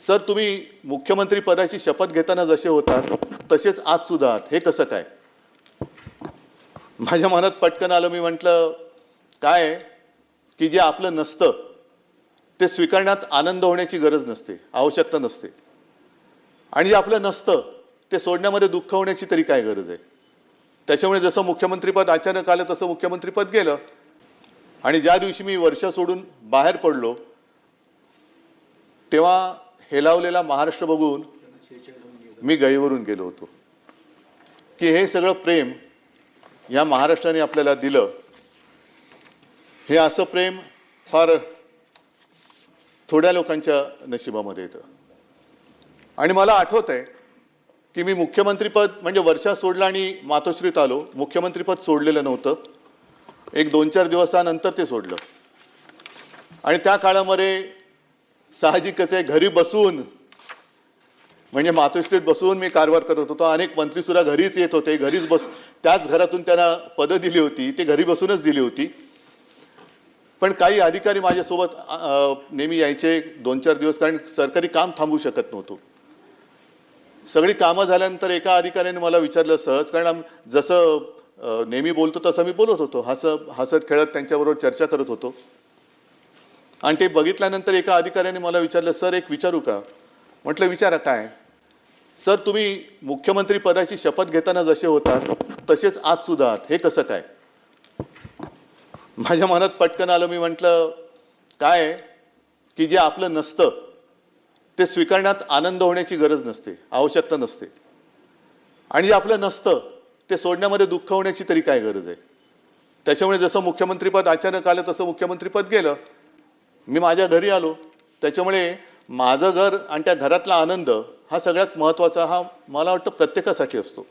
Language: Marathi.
सर, तुम्ही मुख्यमंत्री पदाची शपथ घेताना जसे होतात तसेच आज सुद्धा आहात, हे कसं काय? माझ्या मनात पटकन आलं. मी म्हटलं काय आहे की जे आपलं नसतं ते स्वीकारण्यात आनंद होण्याची गरज नसते, आवश्यकता नसते. आणि जे आपलं नसतं ते सोडण्यामध्ये दुःख होण्याची तरी काय गरज आहे? त्याच्यामुळे जसं मुख्यमंत्रीपद अचानक आलं तसं मुख्यमंत्रीपद गेलं. आणि ज्या दिवशी मी वर्ष सोडून बाहेर पडलो तेव्हा हेलावलेला महाराष्ट्र बघून मी गहिवरून गेलो होतो की हे सगळं प्रेम या महाराष्ट्राने आपल्याला दिलं. हे असं प्रेम फार थोड्या लोकांच्या नशिबामध्ये येतं. आणि मला आठवत आहे की मी मुख्यमंत्रीपद म्हणजे वर्षा सोडला आणि मातोश्रीत आलो. मुख्यमंत्रीपद सोडलेलं नव्हतं, एक 2-4 दिवसानंतर ते सोडलं. आणि त्या काळामध्ये साहजिकच आहे, घरी बसून म्हणजे मातोश्रीत बसून मी कारभार करत होतो. अनेक मंत्रीसुद्धा घरीच येत होते, घरीच बस त्याच घरातून त्यांना पदं दिली होती, ते घरी बसूनच दिली होती. पण काही अधिकारी माझ्यासोबत नेहमी यायचे 2-4 दिवस, कारण सरकारी काम थांबू शकत नव्हतो. सगळी कामं झाल्यानंतर एका अधिकाऱ्याने मला विचारलं सहज, कारण जसं नेहमी बोलतो तसं मी बोलत होतो, हसत खेळत त्यांच्याबरोबर चर्चा करत होतो. आणि ते बघितल्यानंतर एका अधिकाऱ्याने मला विचारलं, सर एक विचारू का? म्हटलं विचारा. काय? सर, तुम्ही मुख्यमंत्री पदाची शपथ घेताना जसे होतात तसेच आज सुद्धा आहात, हे कसं काय? माझ्या मनात पटकन आलं. मी म्हटलं काय आहे की जे आपलं नसतं ते स्वीकारण्यात आनंद होण्याची गरज नसते, आवश्यकता नसते. आणि जे आपलं नसतं ते सोडण्यामध्ये दुःख होण्याची तरी काय गरज आहे? त्याच्यामुळे जसं मुख्यमंत्रीपद अचानक आलं तसं मुख्यमंत्रीपद गेलं. मी माझ्या घरी आलो. त्याच्यामुळे माझं घर आणि त्या घरातला आनंद हा सगळ्यात महत्त्वाचा, हा मला वाटतं प्रत्येकासाठी असतो.